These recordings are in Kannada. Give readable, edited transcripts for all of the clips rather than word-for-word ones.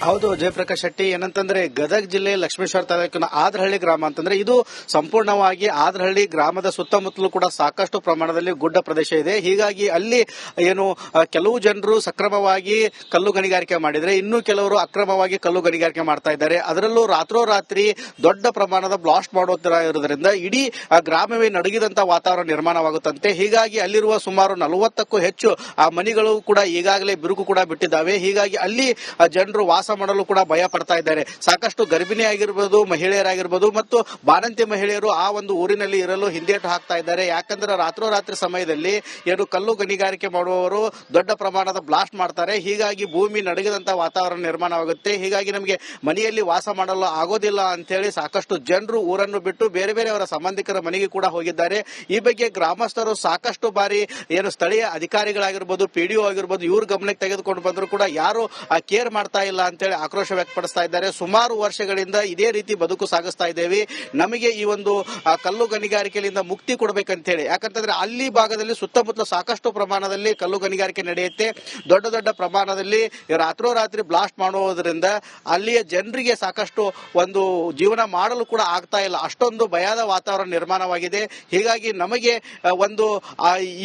ಹೌದು ಜಯಪ್ರಕಾಶ್ ಶೆಟ್ಟಿ. ಏನಂತಂದ್ರೆ ಗದಗ ಜಿಲ್ಲೆ ಲಕ್ಷ್ಮೇಶ್ವರ ತಾಲೂಕಿನ ಆದ್ರಹಳ್ಳಿ ಗ್ರಾಮ ಅಂತಂದ್ರೆ ಇದು ಸಂಪೂರ್ಣವಾಗಿ ಆದ್ರಹಳ್ಳಿ ಗ್ರಾಮದ ಸುತ್ತಮುತ್ತಲೂ ಕೂಡ ಸಾಕಷ್ಟು ಪ್ರಮಾಣದಲ್ಲಿ ಗುಡ್ಡ ಪ್ರದೇಶ ಇದೆ. ಹೀಗಾಗಿ ಅಲ್ಲಿ ಏನು ಕೆಲವು ಜನರು ಸಕ್ರಮವಾಗಿ ಕಲ್ಲು ಗಣಿಗಾರಿಕೆ ಮಾಡಿದ್ರೆ, ಇನ್ನು ಕೆಲವರು ಅಕ್ರಮವಾಗಿ ಕಲ್ಲು ಗಣಿಗಾರಿಕೆ ಮಾಡ್ತಾ ಇದ್ದಾರೆ. ಅದರಲ್ಲೂ ರಾತ್ರೋರಾತ್ರಿ ದೊಡ್ಡ ಪ್ರಮಾಣದ ಬ್ಲಾಸ್ಟ್ ಮಾಡೋದ್ರಿಂದ ಇಡೀ ಗ್ರಾಮವೇ ನಡುಗಿದಂತ ವಾತಾವರಣ ನಿರ್ಮಾಣವಾಗುತ್ತಂತೆ. ಹೀಗಾಗಿ ಅಲ್ಲಿರುವ ಸುಮಾರು 40ಕ್ಕೂ ಹೆಚ್ಚು ಆ ಮನೆಗಳು ಕೂಡ ಈಗಾಗಲೇ ಬಿರುಕು ಕೂಡ ಬಿಟ್ಟಿದ್ದಾವೆ. ಹೀಗಾಗಿ ಅಲ್ಲಿ ಜನರು ವಾಸ ಮಾಡಲು ಕೂಡ ಭಯ ಪಡ್ತಾ ಇದ್ದಾರೆ. ಸಾಕಷ್ಟು ಗರ್ಭಿಣಿ ಆಗಿರ್ಬೋದು, ಮಹಿಳೆಯರಾಗಿರ್ಬೋದು ಮತ್ತು ಬಾಣಂತಿ ಮಹಿಳೆಯರು ಆ ಒಂದು ಊರಿನಲ್ಲಿ ಇರಲು ಹಿಂದೇಟು ಹಾಕ್ತಾ ಇದ್ದಾರೆ. ಯಾಕಂದ್ರೆ ರಾತ್ರೋರಾತ್ರಿ ಸಮಯದಲ್ಲಿ ಏನು ಕಲ್ಲು ಗಣಿಗಾರಿಕೆ ಮಾಡುವವರು ದೊಡ್ಡ ಪ್ರಮಾಣದ ಬ್ಲಾಸ್ಟ್ ಮಾಡ್ತಾರೆ. ಹೀಗಾಗಿ ಭೂಮಿ ನಡುಗದಂತ ವಾತಾವರಣ ನಿರ್ಮಾಣವಾಗುತ್ತೆ. ಹೀಗಾಗಿ ನಮಗೆ ಮನೆಯಲ್ಲಿ ವಾಸ ಮಾಡಲು ಆಗೋದಿಲ್ಲ ಅಂತ ಹೇಳಿ ಸಾಕಷ್ಟು ಜನರು ಊರನ್ನು ಬಿಟ್ಟು ಬೇರೆ ಬೇರೆ ಅವರ ಸಂಬಂಧಿಕರ ಮನೆಗೆ ಕೂಡ ಹೋಗಿದ್ದಾರೆ. ಈ ಬಗ್ಗೆ ಗ್ರಾಮಸ್ಥರು ಸಾಕಷ್ಟು ಬಾರಿ ಏನು ಸ್ಥಳೀಯ ಅಧಿಕಾರಿಗಳಾಗಿರ್ಬೋದು, ಪಿಡಿಒ ಆಗಿರ್ಬೋದು, ಇವ್ರ ಗಮನಕ್ಕೆ ತೆಗೆದುಕೊಂಡು ಬಂದರೂ ಕೂಡ ಯಾರು ಕೇರ್ ಮಾಡ್ತಾ ಇಲ್ಲ ಅಂತೇಳಿ ಆಕ್ರೋಶ ವ್ಯಕ್ತಪಡಿಸ್ತಾ ಇದ್ದಾರೆ. ಸುಮಾರು ವರ್ಷಗಳಿಂದ ಇದೇ ರೀತಿ ಬದುಕು ಸಾಗಿಸ್ತಾ ಇದ್ದೇವೆ, ನಮಗೆ ಈ ಒಂದು ಕಲ್ಲು ಗಣಿಗಾರಿಕೆಯಿಂದ ಮುಕ್ತಿ ಕೊಡಬೇಕಂತ ಹೇಳಿ. ಯಾಕಂತಂದ್ರೆ ಅಲ್ಲಿ ಭಾಗದಲ್ಲಿ ಸುತ್ತಮುತ್ತಲು ಸಾಕಷ್ಟು ಪ್ರಮಾಣದಲ್ಲಿ ಕಲ್ಲು ಗಣಿಗಾರಿಕೆ ನಡೆಯುತ್ತೆ. ದೊಡ್ಡ ದೊಡ್ಡ ಪ್ರಮಾಣದಲ್ಲಿ ರಾತ್ರೋರಾತ್ರಿ ಬ್ಲಾಸ್ಟ್ ಮಾಡುವುದರಿಂದ ಅಲ್ಲಿಯ ಜನರಿಗೆ ಸಾಕಷ್ಟು ಒಂದು ಜೀವನ ಮಾಡಲು ಕೂಡ ಆಗ್ತಾ ಇಲ್ಲ. ಅಷ್ಟೊಂದು ಭಯದ ವಾತಾವರಣ ನಿರ್ಮಾಣವಾಗಿದೆ. ಹೀಗಾಗಿ ನಮಗೆ ಒಂದು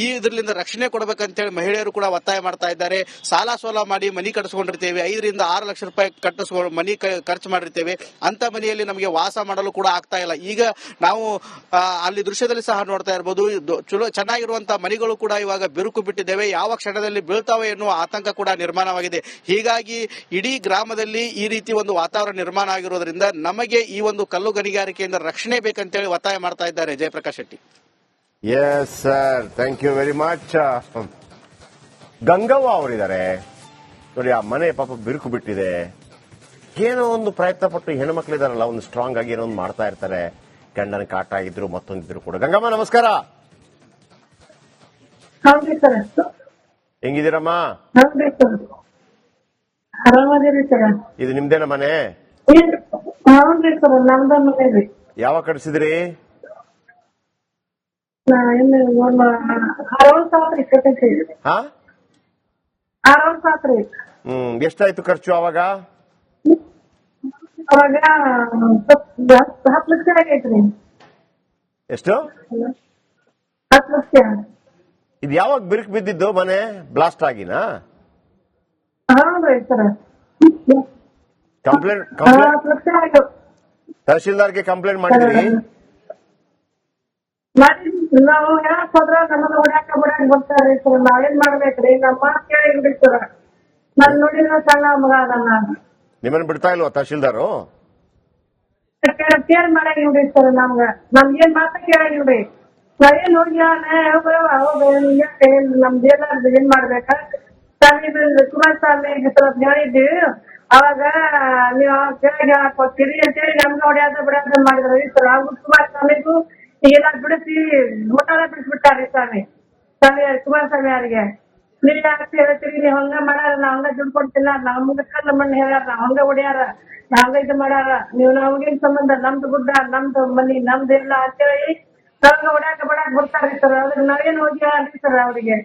ಈ ಇದರಿಂದ ರಕ್ಷಣೆ ಕೊಡಬೇಕಂತೇಳಿ ಮಹಿಳೆಯರು ಕೂಡ ಒತ್ತಾಯ ಮಾಡ್ತಾ ಇದ್ದಾರೆ. ಸಾಲ ಸೋಲ ಮಾಡಿ ಮನಿ ಕಟ್ಟಿಸ್ಕೊಂಡಿರ್ತೇವೆ, 5 ರಿಂದ 6 ಲಕ್ಷ ರೂಪಾಯಿ ಕಟ್ಟಿಸ್ಕೊಂಡು ಮನಿ ಖರ್ಚು ಮಾಡಿರ್ತೇವೆ. ಅಂತ ಮನೆಯಲ್ಲಿ ನಮಗೆ ವಾಸ ಮಾಡಲು ಕೂಡ ಆಗ್ತಾ ಇಲ್ಲ. ಈಗ ನಾವು ಅಲ್ಲಿ ದೃಶ್ಯದಲ್ಲಿ ಸಹ ನೋಡ್ತಾ ಇರಬಹುದು, ಚಲೋ ಚೆನ್ನಾಗಿರುವಂತಹ ಮನೆಗಳು ಕೂಡ ಇವಾಗ ಬಿರುಕು ಬಿಟ್ಟಿದ್ದೇವೆ. ಯಾವ ಕ್ಷಣದಲ್ಲಿ ಬೀಳ್ತಾವೆ ಎನ್ನುವ ಆತಂಕ ಕೂಡ ನಿರ್ಮಾಣವಾಗಿದೆ. ಹೀಗಾಗಿ ಇಡೀ ಗ್ರಾಮದಲ್ಲಿ ಈ ರೀತಿ ಒಂದು ವಾತಾವರಣ ನಿರ್ಮಾಣ ಆಗಿರೋದ್ರಿಂದ ನಮಗೆ ಈ ಒಂದು ಕಲ್ಲು ಗಣಿಗಾರಿಕೆಯಿಂದ ರಕ್ಷಣೆ ಬೇಕಂತೇಳಿ ಒತ್ತಾಯ ಮಾಡ್ತಾ ಇದ್ದಾರೆ. Jayaprakash Shetty. Yes sir, thank you very much. Gangavva ಅವರಿದ್ದಾರೆ ನೋಡಿ. ಆ ಮನೆ ಪಾಪ ಬಿರುಕು ಬಿಟ್ಟಿದೆ. ಏನೋ ಒಂದು ಪ್ರಯತ್ನ ಪಟ್ಟು ಹೆಣ್ಮಕ್ಳಿದಾರಲ್ಲ, ಒಂದು ಸ್ಟ್ರಾಂಗ್ ಆಗಿ ಏನೋ ಒಂದು ಮಾಡ್ತಾ ಇರ್ತಾರೆ. ಗಂಡನ ಕಾಟ ಇದ್ರು ಮತ್ತೊಂದಿದ್ರು ಕೂಡ. ಗಂಗಮ್ಮ ನಮಸ್ಕಾರ. ಹೌದ್ರಿ ಸರ್. ಹೆಂಗಿದ್ದೀರಮ್ಮ? ಹೌದ್ರಿ ಸರ್, ಆರಾಮದಿರಿ ಸರ್. ಇದು ನಿಮ್ದೇನ ಮನೆ? ಹೌದ್ರಿ ಸರ್, ನಮ್ದ ಮನೆ ರೀ. ಯಾವಾಗ ಕಟ್ಸಿದ್ರಿ? 60,000 ಕಟ್ಟಿಸಿ. ಹಾ, 60,000 ರೀ. ಎಷ್ಟಾಯ್ತು ಖರ್ಚು ಅವಾಗ? ಅವಾಗ 10 ಲಕ್ಷ ಆಗೈತ್ರಿ. ಎಷ್ಟು? 10 ಲಕ್ಷ. ಇದು ಯಾವಾಗ ಬಿರುಕು ಬಿದ್ದಿದ್ದು ಮನೆ? ಬ್ಲಾಸ್ಟ್ ಆಗಿನಾ? ಹೌದ್ರಿ ಸರ್. ಕಂಪ್ಲೇಂಟ್ 10 ಲಕ್ಷ ಆಯ್ತು. ತಹಶೀಲ್ದಾರ್ಗೆ ಕಂಪ್ಲೇಂಟ್ ಮಾಡಿದ್ರಿ? ನಾವು ಹೇಳಕ್ ಹೋದ್ರ ನಮ್ಮನ್ನ ಹೊಡ್ಯಾಕ ಬರ್ತಾರ್ರಿ ಸರ್. ನಾವೇನ್ ಮಾಡ್ಬೇಕ್ರಿ? ನಮ್ಮ ಮಾತು ಕೇಳಿದ್ರಿ ಸರ್. ನನ್ ನೋಡಿನ ಸಣ್ಣ ಮಗ ಅದನ್ನ ನಿಮ್ಮನ್ನ ಬಿಡ್ತಾ ಇಲ್ವಾ ತಹಶೀಲ್ದಾರು? ಕೇರ್ ಮಾಡಂಗಿಲ್ರಿ ಸರ್. ನಮ್ಗೇನ್ ಮಾತ ಕೇಳಂಗಿಲ್ರಿ. ನಾವೇನ್ ಹೋಗಿ ನಮ್ದೇನಾದ್ರು ಏನ್ ಮಾಡ್ಬೇಕ ಕುಮಾರಸ್ವಾಮಿ ಹೇಳಿದ್ವಿ. ಅವಾಗ ನೀವು ಕೇಳಿ ಹೇಳಕ್ ಹೋಗ್ತೀರಿ ಅಂತೇಳಿ ನಮ್ಗೆ ಹೊಡ್ಯಾದ ಬಿಡೋದ ಮಾಡಿದ್ರಿ ಸರ್. ಅವ್ರು ಕುಮಾರಸ್ವಾಮಿಗೂ ಈಗೆಲ್ಲ ಬಿಡಿಸಿ ಊಟನ ಬಿಡಿಸ್ಬಿಟ್ಟಾರ್ರಿ ಕುಮಾರಸ್ವಾಮಿ ಅವರಿಗೆ. ನೀವ್ ಯಾಕೆ ಹೇಳ್ತೀರಿ? ನೀವ್ ಹಂಗ ಮಾಡ್ಯಾರ, ನಾವ್ ಹಂಗ ದುಡ್ಡು ಕೊಡ್ತಿಲ್ಲ, ನಮ್ಗ ಕಲ್ಲ ಮಣ್ಣು ಹೇಳ್ಯಾರ, ನಾವ್ ಹಂಗ ಹೊಡ್ಯಾರ, ನಾವ್ ಇದು ಮಾಡ್ಯಾರ, ನೀವು ನಮ್ಗೇನ್ ಸಂಬಂಧ? ನಮ್ದು ಗುಡ್ಡ, ನಮ್ದು ಮನಿ, ನಮ್ದು ಇಲ್ಲ ಅಂತೇಳಿ ನಾವ್ ಹೊಡ್ಯಾಕ ಬಡಾಕ್ ಬರ್ತಾರ್ರಿ ಸರ್. ಅದ್ರ ನಾವೇನ್ ಹೋಗಿ ಹೇಳ್ರಿ ಸರ್. ಅವ್ರಿಗೆ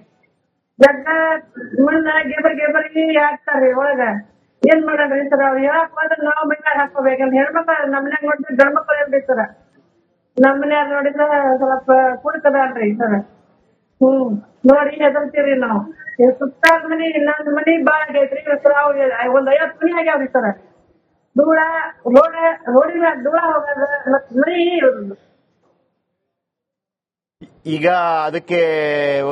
ಜಗ್ಗ ಮಣ್ಣ ಗೆಬರ್ಗಿ ಹಾಕ್ತಾರ್ರಿ ಒಳಗ. ಏನ್ ಮಾಡಲ್ರಿ ಸರ್? ಅವ್ರು ಹೇಳಕ್ ಹೋದ್ರೆ ನಾವ್ ಮನ್ಯಾಗ ಹಾಕೋಬೇಕಂತ ಹೆಣ್ಮಕ್ಳು ನಮ್ಮನ್ಯಾಗ ನೋಡಿದ್ರೆ ಗಂಡ್ ಮಕ್ಳು ಹೇಳ್ರಿ ಸರ್. ನಮ್ಮ ಮನ್ಯಾಗ ನೋಡಿದ್ರ ಸ್ವಲ್ಪ ಕುಡ್ಕದಲ್ರಿ ಸರ್. ನೋಡಿ ಹೆದರ್ತೀರಿ ನಾವು. ಸುತ್ತಾದ ಮನಿ, ಇನ್ನೊಂದ್ ಮನಿ ಬಾಳ ಆಗೈತ್ರಿ ಸರ್. ಅವ್ರಿಗೆ ಒಂದ್ 50 ಮನಿ ಆಗ್ಯಾವ್ರಿ ಸರ್. ಧೂಳ ರೋಡಿನ ಧೂಳ ಹೋಗದ ಮನಿ. ಈಗ ಅದಕ್ಕೆ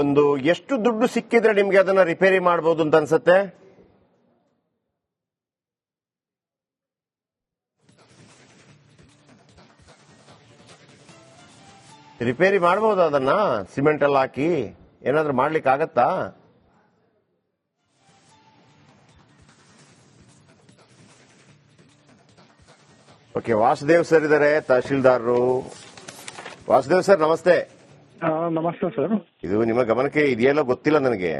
ಒಂದು ಎಷ್ಟು ದುಡ್ಡು ಸಿಕ್ಕಿದ್ರೆ ನಿಮ್ಗೆ ಅದನ್ನ ರಿಪೇರಿ ಮಾಡಬಹುದು ಅಂತ ಅನ್ಸತ್ತೆ? ರಿಪೇರಿ ಮಾಡಬಹುದು ಅದನ್ನ ಸಿಮೆಂಟ್ ಎಲ್ಲ ಹಾಕಿ ಏನಾದ್ರೂ ಮಾಡ್ಲಿಕ್ಕೆ ಆಗತ್ತಾ? ಓಕೆ, ವಾಸುದೇವ್ ಸರ್ ಇದಾರೆ, ತಹಶೀಲ್ದಾರರು. ವಾಸುದೇವ್ ಸರ್ ನಮಸ್ತೆ. ನಮಸ್ತೆ ಸರ್. ಇದು ನಿಮ್ಮ ಗಮನಕ್ಕೆ ಇದೆಯಲ್ಲ ಗೊತ್ತಿಲ್ಲ ನನಗೆ.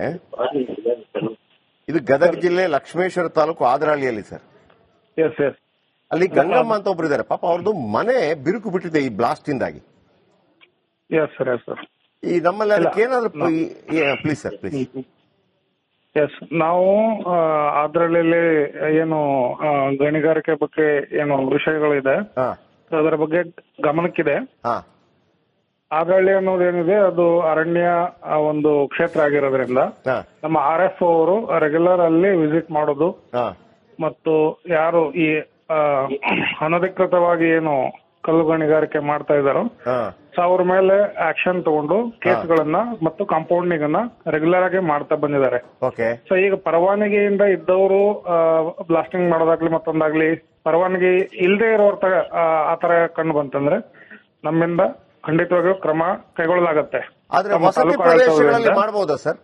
ಇದು ಗದಗ ಜಿಲ್ಲೆ ಲಕ್ಷ್ಮೇಶ್ವರ ತಾಲೂಕು ಆದರಹಳ್ಳಿಯಲ್ಲಿ ಸರ್. Yes yes. ಅಲ್ಲಿ ಗಂಗಮ್ಮ ಅಂತ ಒಬ್ರು ಇದಾರೆ. ಪಾಪ ಅವ್ರದ್ದು ಮನೆ ಬಿರುಕು ಬಿಟ್ಟಿದೆ ಈ ಬ್ಲಾಸ್ಟ್ ಇಂದಾಗಿ. Yes sir, yes sir. ಈ ನಮ್ಮಲ್ಲಿ ಅದಕ್ಕೆ ಏನಾದ್ರು ಪ್ಲೀಸ್ ಸರ್ ಪ್ಲೀಸ್. ಎಸ್, ನಾವು ಅದರಲ್ಲಿ ಏನು ಗಣಿಗಾರಿಕೆ ಬಗ್ಗೆ ಏನು ವಿಷಯಗಳಿದೆ ಹಾ ಅದರ ಬಗ್ಗೆ ಗಮನಕ್ಕಿದೆ. ಹಾ ಆದಳ್ಳಿ ಅನ್ನೋದೇನಿದೆ ಅದು ಅರಣ್ಯ ಒಂದು ಕ್ಷೇತ್ರ ಆಗಿರೋದ್ರಿಂದ ಹಾ ನಮ್ಮ RF ಅವರು ರೆಗ್ಯುಲರ್ ಅಲ್ಲಿ ವಿಸಿಟ್ ಮಾಡೋದು ಹಾ ಮತ್ತು ಯಾರು ಈ ಅನಧಿಕೃತವಾಗಿ ಏನು ಕಲ್ಲು ಗಣಿಗಾರಿಕೆ ಮಾಡ್ತಾ ಇದ್ದಾರೋ ಹಾ ಸೊ ಅವ್ರ ಮೇಲೆ ಆಕ್ಷನ್ ತಗೊಂಡು ಕೇಸ್ಗಳನ್ನ ಮತ್ತು ಕಾಂಪೌಂಡಿಂಗ್ ಅನ್ನ ರೆಗ್ಯುಲರ್ ಆಗಿ ಮಾಡ್ತಾ ಬಂದಿದ್ದಾರೆ. ಓಕೆ. ಸೊ ಈಗ ಪರವಾನಗಿಯಿಂದ ಇದ್ದವರು ಬ್ಲಾಸ್ಟಿಂಗ್ ಮಾಡೋದಾಗ್ಲಿ ಮತ್ತೊಂದಾಗ್ಲಿ ಪರವಾನಗಿ ಇಲ್ಲದೆ ಇರೋರ್ ಆತರ ಕಂಡು ಬಂತಂದ್ರೆ ನಮ್ಮಿಂದ ಖಂಡಿತವಾಗಿಯೂ ಕ್ರಮ ಕೈಗೊಳ್ಳಲಾಗತ್ತೆ. ಆದ್ರೆ ವಸತಿ ಪ್ರದೇಶಗಳಲ್ಲಿ ಮಾಡಬಹುದಾ ಸರ್?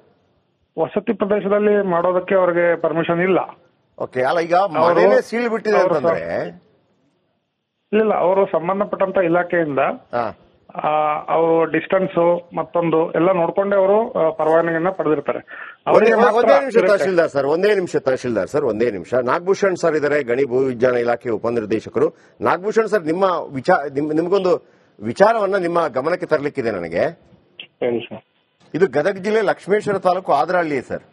ವಸತಿ ಪ್ರದೇಶದಲ್ಲಿ ಮಾಡೋದಕ್ಕೆ ಅವ್ರಿಗೆ ಪರ್ಮಿಷನ್ ಇಲ್ಲ. ಓಕೆ. ಅಲ್ಲ, ಈಗ ಮನೆನೇ ಸೀಲ್ ಬಿಟ್ಟಿದೆ ಅಂತಂದ್ರೆ ಇಲ್ಲ, ಅವರು ಸಂಬಂಧಪಟ್ಟಂತ ಇಲಾಖೆಯಿಂದ ಅವರು ಡಿಸ್ಟೆನ್ಸ್ ಮತ್ತೊಂದು ಎಲ್ಲ ನೋಡ್ಕೊಂಡೆ ಅವರು ಪರವಾನಗಿಯನ್ನ ಪಡೆದಿರ್ತಾರೆ. ಒಂದೇ ನಿಮಿಷ ತಹಶೀಲ್ದಾರ್ ಸರ್, ಒಂದೇ ನಿಮಿಷ. ನಾಗಭೂಷಣ್ ಸರ್ ಇದ್ದಾರೆ, ಗಣಿ ಭೂ ವಿಜ್ಞಾನ ಇಲಾಖೆ ಉಪನಿರ್ದೇಶಕರು. ನಾಗಭೂಷಣ್ ಸರ್, ನಿಮ್ಗೊಂದು ವಿಚಾರವನ್ನ ನಿಮ್ಮ ಗಮನಕ್ಕೆ ತರಲಿಕ್ಕಿದೆ ನನಗೆ. ಇದು ಗದಗ ಜಿಲ್ಲೆ ಲಕ್ಷ್ಮೇಶ್ವರ ತಾಲೂಕು ಆದರಹಳ್ಳಿ ಸರ್.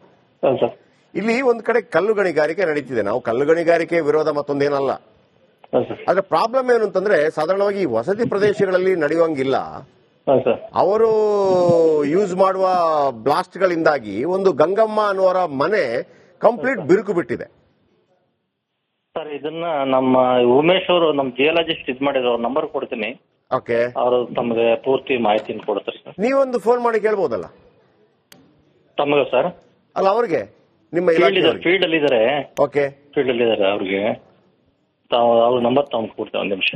ಇಲ್ಲಿ ಒಂದ್ ಕಡೆ ಕಲ್ಲು ಗಣಿಗಾರಿಕೆ ನಡೀತಿದೆ. ನಾವು ಕಲ್ಲು ಗಣಿಗಾರಿಕೆ ವಿರೋಧ ಮತ್ತೊಂದೇನಲ್ಲ. ಆದ್ರೆ ಪ್ರಾಬ್ಲಮ್ ಏನು ಅಂತಂದ್ರೆ ಸಾಧಾರಣವಾಗಿ ಈ ವಸತಿ ಪ್ರದೇಶಗಳಲ್ಲಿ ನಡೆಯುವಂಗಿಲ್ಲ. ಅವರು ಯೂಸ್ ಮಾಡುವ ಬ್ಲಾಸ್ಟ್ ಗಳಿಂದಾಗಿ ಒಂದು ಗಂಗಮ್ಮ ಅನ್ನುವರ ಮನೆ ಕಂಪ್ಲೀಟ್ ಬಿರುಕು ಬಿಟ್ಟಿದೆ. ಸರ್, ಇದನ್ನ ನಮ್ಮ ಉಮೇಶ್ ಅವರು ನಮ್ಮ ಜಿಯಾಲಜಿಸ್ಟ್ ಇದ್ ಮಾಡಿದ್ರು, ಅವ್ರ ನಂಬರ್ ಕೊಡ್ತೀನಿ. ಓಕೆ. ಅವರು ತಮಗೆ ಪೂರ್ತಿ ಮಾಹಿತಿನ ಕೊಡ್ತಾರೆ ಸರ್. ನೀವೊಂದು ಫೋನ್ ಮಾಡಿ ಕೇಳ್ಬೋದಲ್ಲ ತಮಗೆ ಸರ್? ಅಲ್ಲ, ಅವ್ರಿಗೆ ನಿಮ್ಮ ಫೀಲ್ಡ್ ಅಲ್ಲಿ ಇದಾರೆ. ಓಕೆ, ಫೀಲ್ಡ್ ಅಲ್ಲಿ ಇದಾರೆ. ಅವ್ರಿಗೆ ಅವ್ರ ನಂಬರ್ ತಗೊಂಡು ಕೊಡ್ತೇವೆ. ಒಂದ್ ನಿಮಿಷ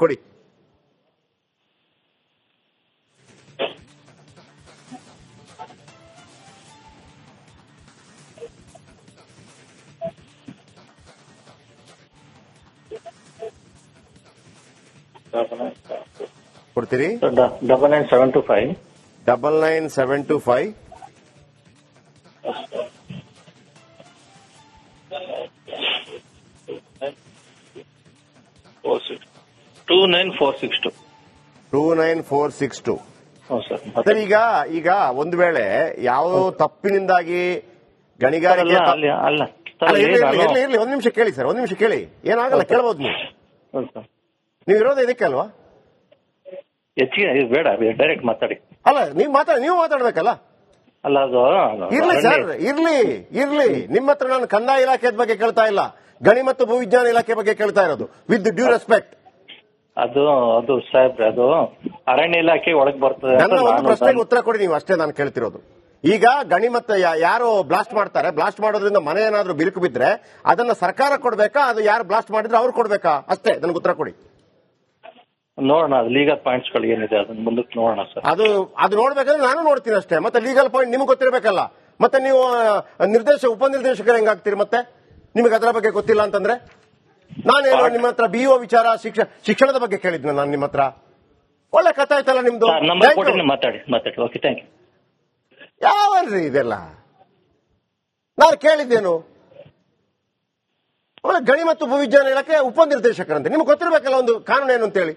ಕೊಡಿ. ಕೊಡ್ತೀರಿ? 9975 9975 29462. 29462. ಸರ್, ಸರ್, ಈಗ ಒಂದು ವೇಳೆ ಯಾವ ತಪ್ಪಿನಿಂದಾಗಿ ಗಣಿಗಾರಿಕೆ ಅಲ್ಲ ಇರ್ಲಿ, ಒಂದ್ ನಿಮಿಷ ಕೇಳಿ ಸರ್, ಒಂದ್ ನಿಮಿಷ ಕೇಳಿ. ಏನಾಗಲ್ಲ, ಕೇಳಬಹುದು ನೀವು. ನೀವು ಇರೋದು ಇದಕ್ಕೆ ಅಲ್ವಾ? ಹೆಚ್ಚಿಗೆ ಬೇಡ, ಡೈರೆಕ್ಟ್ ಮಾತಾಡಿ. ಅಲ್ಲ, ನೀವು ಮಾತಾಡ್ಬೇಕಲ್ಲ. ಅಲ್ಲ, ಅದು ಇರ್ಲಿ ಸರ್, ಇರ್ಲಿ. ನಿಮ್ಮ ಹತ್ರ ನಾನು ಕಂದಾಯ ಇಲಾಖೆ ಬಗ್ಗೆ ಕೇಳ್ತಾ ಇಲ್ಲ, ಗಣಿ ಮತ್ತು ಭೂವಿಜ್ಞಾನ ಇಲಾಖೆ ಬಗ್ಗೆ ಕೇಳ್ತಾ ಇರೋದು, ವಿತ್ ಡ್ಯೂ ರೆಸ್ಪೆಕ್ಟ್. ಅದು ಸಾಹೇಬ್ರೆ, ಅದು ಅರಣ್ಯ ಇಲಾಖೆ ಒಳಗೆ ಬರ್ತದೆ. ನನ್ನ ಒಂದು ಪ್ರಶ್ನೆಗೆ ಉತ್ತರ ಕೊಡಿ ನೀವು, ಅಷ್ಟೇ ನಾನು ಕೇಳ್ತಿರೋದು. ಈಗ ಗಣಿ ಮತ್ತೆ ಯಾರು ಬ್ಲಾಸ್ಟ್ ಮಾಡ್ತಾರೆ, ಬ್ಲಾಸ್ಟ್ ಮಾಡೋದ್ರಿಂದ ಮನೆ ಏನಾದ್ರೂ ಬಿರುಕು ಬಿದ್ರೆ ಅದನ್ನ ಸರ್ಕಾರ ಕೊಡ್ಬೇಕಾ, ಅದು ಯಾರು ಬ್ಲಾಸ್ಟ್ ಮಾಡಿದ್ರೆ ಅವ್ರು ಕೊಡ್ಬೇಕಾ? ಅಷ್ಟೇ, ನನಗೆ ಉತ್ತರ ಕೊಡಿ. ನೋಡೋಣ, ಅದು ಲೀಗಲ್ ಪಾಯಿಂಟ್ಸ್ ಗಳು ಏನಿದೆ ಅದನ್ನ ಮುಂದಕ್ಕೆ ನೋಡೋಣ ಸರ್. ಅದು ನೋಡ್ಬೇಕಂದ್ರೆ ನಾನು ನೋಡ್ತೀನಿ ಅಷ್ಟೇ. ಮತ್ತೆ ಲೀಗಲ್ ಪಾಯಿಂಟ್ ನಿಮ್ಗೆ ಗೊತ್ತಿರಬೇಕಲ್ಲ. ಮತ್ತೆ ನೀವು ಉಪನಿರ್ದೇಶಕರು ಹೆಂಗಾಗ್ತೀರಿ? ಮತ್ತೆ ನಿಮಗೆ ಅದರ ಬಗ್ಗೆ ಗೊತ್ತಿಲ್ಲ ಅಂತಂದ್ರೆ ನಾನೇನು ನಿಮ್ಮ ಹತ್ರ BO ವಿಚಾರ ಶಿಕ್ಷಣದ ಬಗ್ಗೆ ಕೇಳಿದ್ನ ನಾನು ನಿಮ್ಮ ಹತ್ರ? ಒಳ್ಳೆ ಕಥೆ ಆಯ್ತಲ್ಲ ನಿಮ್ದು. ಮಾತಾಡಿ. Okay, thank you. ಯಾವಲ್ರಿ ಇದೆಲ್ಲ? ನಾನು ಕೇಳಿದ್ದೇನು? ಒಳ್ಳೆ ಗಣಿ ಮತ್ತು ಭೂವಿಜ್ಞಾನ ಇಲಾಖೆ ಉಪನಿರ್ದೇಶಕರಂತೆ. ನಿಮ್ಗೆ ಗೊತ್ತಿರಬೇಕಲ್ಲ ಒಂದು ಕಾನೂನು ಏನು ಅಂತೇಳಿ.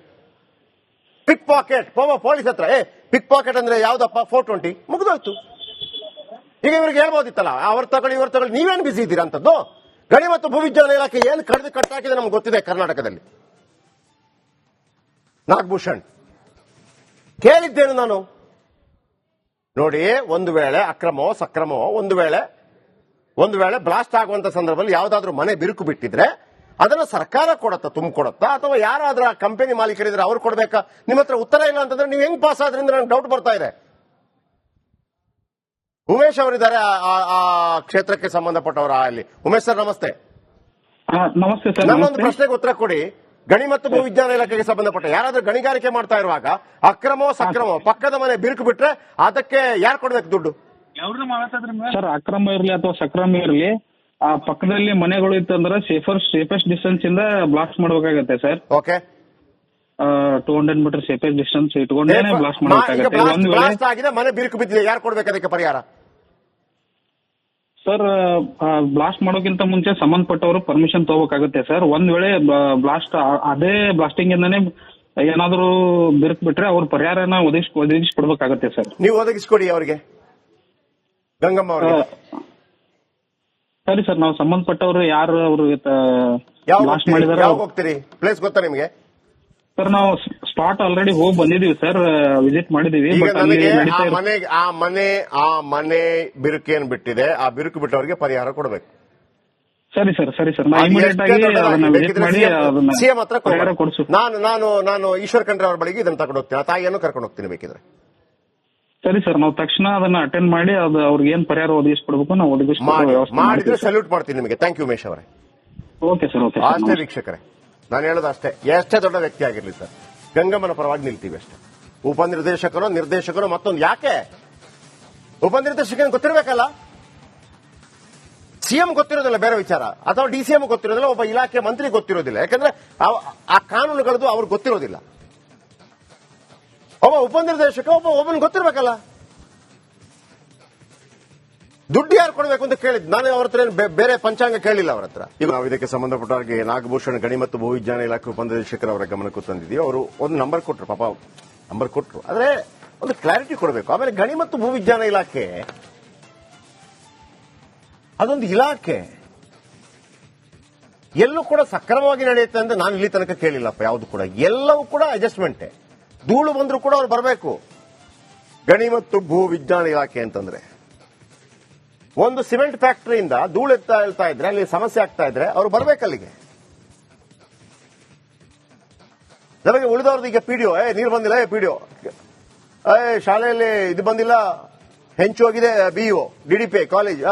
ಪಿಕ್ ಪಾಕೆಟ್ ಪೊಲೀಸ್ ಹತ್ರ ಪಿಕ್ ಪಾಕೆಟ್ ಅಂದ್ರೆ ಯಾವ್ದಪ್ಪ? 420 ಮುಗಿದೋಯ್ತು. ಈಗ ಇವ್ರಿಗೆ ಹೇಳ್ಬೋದಿತ್ತಲ್ಲ, ಅವ್ರ ತಗೊಳ್ಳಿ ಇವ್ರ ತಗೊಳ್ಳಿ, ನೀವೇನು ಬಿಸಿ ಇದ್ದೀರಾ ಅಂತದ್ದು? ಗಣಿ ಮತ್ತು ಭೂವಿಜ್ಞಾನ ಇಲಾಖೆ ಏನು ಕಟ್ಟಾಕಿದೆ ನಮ್ಗೆ ಗೊತ್ತಿದೆ ಕರ್ನಾಟಕದಲ್ಲಿ. ನಾಗಭೂಷಣ್ ಕೇಳಿದ್ದೇನು ನಾನು? ನೋಡಿ, ಒಂದು ವೇಳೆ ಅಕ್ರಮವೋ ಸಕ್ರಮವೋ ಒಂದು ವೇಳೆ ಬ್ಲಾಸ್ಟ್ ಆಗುವಂತ ಸಂದರ್ಭದಲ್ಲಿ ಯಾವ್ದಾದ್ರು ಮನೆ ಬಿರುಕು ಬಿಟ್ಟಿದ್ರೆ ಅದನ್ನ ಸರ್ಕಾರ ತುಂಬಿಕೊಡತ್ತಾ ಅಥವಾ ಯಾರಾದ್ರೂ ಕಂಪನಿ ಮಾಲೀಕರಿದ್ರೆ ಅವ್ರು ಕೊಡ್ಬೇಕಾ? ನಿಮ್ಮ ಹತ್ರ ಉತ್ತರ ಇಲ್ಲ ಅಂತಂದ್ರೆ ನೀವು ಹೆಂಗ್ ಪಾಸ್ ಆದ್ರಿಂದ ನನಗೆ ಡೌಟ್ ಬರ್ತಾ ಇದೆ. ಉಮೇಶ್ ಅವರಿದ್ದಾರೆ ಆ ಕ್ಷೇತ್ರಕ್ಕೆ ಸಂಬಂಧಪಟ್ಟವರ. ಅಲ್ಲಿ ಉಮೇಶ್ ಸರ್, ನಮಸ್ತೆ. ನಮಸ್ತೆ ಸರ್. ನನ್ನೊಂದು ಪ್ರಶ್ನೆಗೆ ಉತ್ತರ ಕೊಡಿ. ಗಣಿ ಮತ್ತು ಭೂವಿಜ್ಞಾನ ಇಲಾಖೆಗೆ ಸಂಬಂಧಪಟ್ಟ ಯಾರಾದ್ರೂ ಗಣಿಗಾರಿಕೆ ಮಾಡ್ತಾ ಇರುವಾಗ ಅಕ್ರಮವೋ ಸಕ್ರಮವೋ ಪಕ್ಕದ ಮನೆ ಬಿರುಕು ಬಿಟ್ರೆ ಅದಕ್ಕೆ ಯಾರು ಕೊಡ್ಬೇಕು ದುಡ್ಡು? ಸರ್, ಅಕ್ರಮ ಇರಲಿ ಅಥವಾ ಸಕ್ರಮ ಇರಲಿ, ಆ ಪಕ್ಕದಲ್ಲಿ ಮನೆಗಳು ಇತ್ತಂದ್ರೆ ಸೇಫೆಸ್ಟ್ ಡಿಸ್ಟೆನ್ಸ್ ಇಂದ ಬ್ಲಾಸ್ಟ್ ಮಾಡಬೇಕಾಗತ್ತೆ sir. Okay. 200 metre safest distance ಇಟ್ಕೊಂಡೇ ಬ್ಲಾಸ್ಟ್ ಮಾಡಬೇಕಾಗತ್ತೆ. ಒಂದು ವೇಳೆ ಬ್ಲಾಸ್ಟ್ ಆಗಿದೆ, ಮನೆ ಬಿರುಕು ಬಿದ್ದಿದೆ, ಯಾರು ಕೊಡ್ಬೇಕು ಅದಕ್ಕೆ ಪರಿಹಾರ? ಸರ್, ಬ್ಲಾಸ್ಟ್ ಮಾಡೋಕ್ಕಿಂತ ಮುಂಚೆ ಸಂಬಂಧಪಟ್ಟವರು ಪರ್ಮಿಷನ್ ತಗೋಬೇಕಾಗುತ್ತೆ ಸರ್. ಒಂದ್ ವೇಳೆ ಬ್ಲಾಸ್ಟ್ ಅದೇ ಬ್ಲಾಸ್ಟಿಂಗ್ ಇಂದಾನೆ ಏನಾದ್ರು ಬಿರುಕು ಬಿಟ್ರೆ ಅವ್ರ ಪರಿಹಾರನ ಒದಗಿಸ್ಕೊಡ್ಬೇಕಾಗತ್ತೆ ಸರ್. ನೀವು ಒದಗಿಸ್ಕೊಡಿ ಅವರಿಗೆ, ಗಂಗಮ್ಮ ಅವರಿಗೆ. ಸರಿ ಸರ್, ನಾವು ಸಂಬಂಧಪಟ್ಟವ್ರು ಯಾರು ಅವರು ಬ್ಲಾಸ್ಟ್ ಮಾಡಿದಾರೆ. ಯಾವಾಗ ಹೋಗ್ತೀರಿ? ಪ್ಲೇಸ್ ಗೊತ್ತಾ ನಿಮ್ಗೆ? ಸರ್ ನಾವು ಸ್ಪಾಟ್ ಆಲ್ರೆಡಿ ಹೋಗಿ ಬಂದಿದೀವಿ ಸರ್, ವಿಸಿಟ್ ಮಾಡಿದೀವಿ. ಈಗ ಬಟ್ ಅಲ್ಲಿ ನನಗೆ ನಡೀತಾ ಆ ಮನೆ ಬಿರುಕು ಏನ್ ಬಿಟ್ಟಿದೆ, ಆ ಬಿರುಕು ಬಿಟ್ಟವರಿಗೆ ಪರಿಹಾರ ಕೊಡಬೇಕು. ಸರಿ ಸರ್, ನಾವು ಇಮಿಡಿಯೇಟ್ ಆಗಿ ಅದನ್ನ ವಿಸಿಟ್ ಮಾಡಿ ಅದನ್ನ ಸಿಎಂ ಹತ್ರ ಪರಿಹಾರ ಕೊಡಿಸು. ನಾನು ಈಶ್ವರ್ ಖಂಡ್ರೆ ಅವರ ಬಳಿಗೆ ಇದನ್ನ ತಗೊಂಡು ಹೋಗ್ತೀನಿ, ಆ ತಾಯಿಯನ್ನು ಕರ್ಕೊಂಡು ಹೋಗ್ತೀನಿ ಬೇಕಿದ್ರೆ. ಸರಿ ಸರ್, ನಾವು ತಕ್ಷಣ ಅದನ್ನ ಅಟೆಂಡ್ ಮಾಡಿ ಅದು ಅವ್ರಿಗೆ ಏನ್ ಪರಿಹಾರ ಒದಗಿಸ್ಕೊಡ್ಬೇಕು ನಾವು ಮಾಡಿದ್ರೆ ಸಲ್ಯೂಟ್ ಮಾಡ್ತೀನಿ ನಿಮಗೆ. ಥ್ಯಾಂಕ್ ಯು ಉಮೇಶ್ ಅವರೇ. Okay sir. ಅಷ್ಟೇ ವೀಕ್ಷಕರೇ, ನಾನು ಹೇಳೋದು ಅಷ್ಟೇ. ಎಷ್ಟೇ ದೊಡ್ಡ ವ್ಯಕ್ತಿ ಆಗಿರ್ಲಿ ಸರ್, ಗಂಗಮ್ಮನ ಪರವಾಗಿ ನಿಲ್ತೀವಿ ಅಷ್ಟೇ. ನಿರ್ದೇಶಕರು ಮತ್ತೊಂದು ಯಾಕೆ ಉಪನಿರ್ದೇಶಕನಿಗೆ ಗೊತ್ತಿರಬೇಕಲ್ಲ, ಸಿಎಂ ಗೊತ್ತಿರೋದಿಲ್ಲ ಬೇರೆ ವಿಚಾರ, ಅಥವಾ ಡಿಸಿಎಂ ಗೊತ್ತಿರೋದಿಲ್ಲ, ಒಬ್ಬ ಇಲಾಖೆ ಮಂತ್ರಿ ಗೊತ್ತಿರೋದಿಲ್ಲ. ಯಾಕಂದ್ರೆ ಆ ಕಾನೂನುಗಳದ್ದು ಅವ್ರಿಗೆ ಗೊತ್ತಿರೋದಿಲ್ಲ. ಒಬ್ಬ ಉಪನಿರ್ದೇಶಕ ಒಬ್ಬನ ಗೊತ್ತಿರ್ಬೇಕಲ್ಲ. ದುಡ್ಡು ಯಾರು ಕೊಡಬೇಕು ಅಂತ ಕೇಳಿದ್ ನಾನು ಅವ್ರ ಹತ್ರ ಬೇರೆ ಪಂಚಾಂಗ ಕೇಳಿಲ್ಲ ಅವ್ರ ಹತ್ರ. ಈಗ ನಾವು ಇದಕ್ಕೆ ಸಂಬಂಧಪಟ್ಟ ಹಾಗೆ ನಾಗಭೂಷಣ್ ಗಣಿ ಮತ್ತು ಭೂವಿಜ್ಞಾನ ಇಲಾಖೆ ಉಪನಿರ್ದೇಶಕರವರ ಗಮನಕ್ಕೂ ತಂದಿದ್ದೀವಿ. ಅವರು ಒಂದು ನಂಬರ್ ಕೊಟ್ಟರು, ಪಾಪ ನಂಬರ್ ಕೊಟ್ಟರು, ಆದ್ರೆ ಒಂದು ಕ್ಲಾರಿಟಿ ಕೊಡಬೇಕು. ಆಮೇಲೆ ಗಣಿ ಮತ್ತು ಭೂವಿಜ್ಞಾನ ಇಲಾಖೆ ಅದೊಂದು ಇಲಾಖೆ, ಎಲ್ಲೂ ಕೂಡ ಸಕ್ರಮವಾಗಿ ನಡೆಯುತ್ತೆ ಅಂತ ನಾನು ಇಲ್ಲಿ ತನಕ ಕೇಳಿಲ್ಲಪ್ಪ. ಯಾವುದು ಕೂಡ ಎಲ್ಲವೂ ಕೂಡ ಅಡ್ಜಸ್ಟ್ಮೆಂಟೇ. ಧೂಳು ಬಂದರೂ ಕೂಡ ಅವ್ರು ಬರಬೇಕು. ಗಣಿ ಮತ್ತು ಭೂ ವಿಜ್ಞಾನ ಇಲಾಖೆ ಅಂತಂದ್ರೆ ಒಂದು ಸಿಮೆಂಟ್ ಫ್ಯಾಕ್ಟರಿಯಿಂದ ಧೂಳು ಹೇಳ್ತಾ ಇದ್ರೆ, ಅಲ್ಲಿ ಸಮಸ್ಯೆ ಆಗ್ತಾ ಇದ್ರೆ ಅವ್ರು ಬರ್ಬೇಕಲ್ಲಿಗೆ. ನಮಗೆ ಉಳಿದವ್ರದ್ದು ಈಗ ಪಿಡಿಒ ನೀರು ಬಂದಿಲ್ಲ, ಪಿಡಿಒ ಶಾಲೆಯಲ್ಲಿ ಇದು ಬಂದಿಲ್ಲ, ಹೆಂಚು ಹೋಗಿದೆ, ಬಿಇಒ, ಡಿಡಿಪಿ ಕಾಲೇಜ್,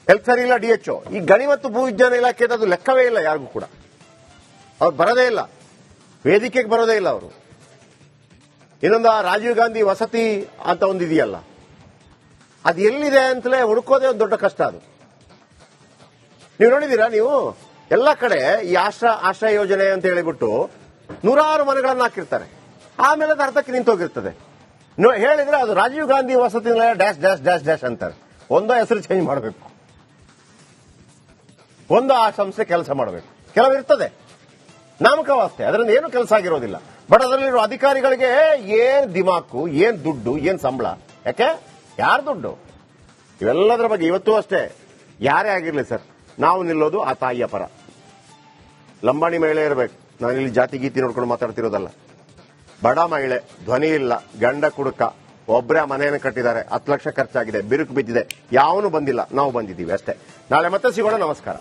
ಹೆಲ್ತ್ ಸರಿ ಇಲ್ಲ, ಡಿಎಚ್ಒ. ಈ ಗಣಿ ಮತ್ತು ಭೂ ವಿಜ್ಞಾನ ಇಲಾಖೆ ಅದು ಲೆಕ್ಕವೇ ಇಲ್ಲ ಯಾರಿಗೂ ಕೂಡ. ಅವ್ರು ಬರೋದೇ ಇಲ್ಲ, ವೇದಿಕೆಗೆ ಬರೋದೇ ಇಲ್ಲ ಅವರು. ಇನ್ನೊಂದು ರಾಜೀವ್ ಗಾಂಧಿ ವಸತಿ ಅಂತ ಒಂದಿದೆಯಲ್ಲ, ಅದು ಎಲ್ಲಿದೆ ಅಂತಲೇ ಹುಡುಕೋದೇ ಒಂದು ದೊಡ್ಡ ಕಷ್ಟ. ಅದು ನೀವು ನೋಡಿದೀರಾ? ನೀವು ಎಲ್ಲ ಕಡೆ ಈ ಆಶ್ರಯ ಯೋಜನೆ ಅಂತ ಹೇಳಿಬಿಟ್ಟು ನೂರಾರು ಮನೆಗಳನ್ನು ಹಾಕಿರ್ತಾರೆ, ಆಮೇಲೆ ಅದು ಅರ್ಧಕ್ಕೆ ನಿಂತೋಗಿರ್ತದೆ. ಹೇಳಿದ್ರೆ ಅದು ರಾಜೀವ್ ಗಾಂಧಿ ವಸತಿ ನಿಲಯ ಡ್ಯಾಶ್ ಡ್ಯಾಶ್ ಡ್ಯಾಶ್ ಡ್ಯಾಶ್ ಅಂತಾರೆ. ಒಂದೋ ಹೆಸರು ಚೇಂಜ್ ಮಾಡಬೇಕು, ಒಂದು ಆ ಸಂಸ್ಥೆ ಕೆಲಸ ಮಾಡಬೇಕು. ಕೆಲವಿರ್ತದೆ ನಾಮಕವಾಸ್ತೆ, ಅದರಿಂದ ಏನು ಕೆಲಸ ಆಗಿರೋದಿಲ್ಲ. ಬಟ್ ಅದರಲ್ಲಿರೋ ಅಧಿಕಾರಿಗಳಿಗೆ ಏನ್ ದಿಮಾಕು, ಏನ್ ದುಡ್ಡು, ಏನ್ ಸಂಬಳ. ಯಾಕೆ? ಯಾರು ದುಡ್ಡು? ಇವೆಲ್ಲದರ ಬಗ್ಗೆ ಇವತ್ತು ಅಷ್ಟೇ ಯಾರೇ ಆಗಿರ್ಲಿ ಸರ್, ನಾವು ನಿಲ್ಲೋದು ಆ ತಾಯಿಯ ಪರ. ಲಂಬಾಣಿ ಮಹಿಳೆ ಇರಬೇಕು. ನಾನಿಲ್ಲಿ ಜಾತಿ ಗೀತಿ ನೋಡ್ಕೊಂಡು ಮಾತಾಡ್ತಿರೋದಲ್ಲ. ಬಡ ಮಹಿಳೆ, ಧ್ವನಿ ಇಲ್ಲ, ಗಂಡ ಕುಡುಕ, ಒಬ್ಬರೇ ಮನೆಯನ್ನು ಕಟ್ಟಿದ್ದಾರೆ, 10 ಲಕ್ಷ ಖರ್ಚಾಗಿದೆ, ಬಿರುಕು ಬಿದ್ದಿದೆ, ಯಾವನು ಬಂದಿಲ್ಲ, ನಾವು ಬಂದಿದ್ದೀವಿ ಅಷ್ಟೇ. ನಾಳೆ ಮತ್ತೆ ಸಿಗೋಣ. ನಮಸ್ಕಾರ.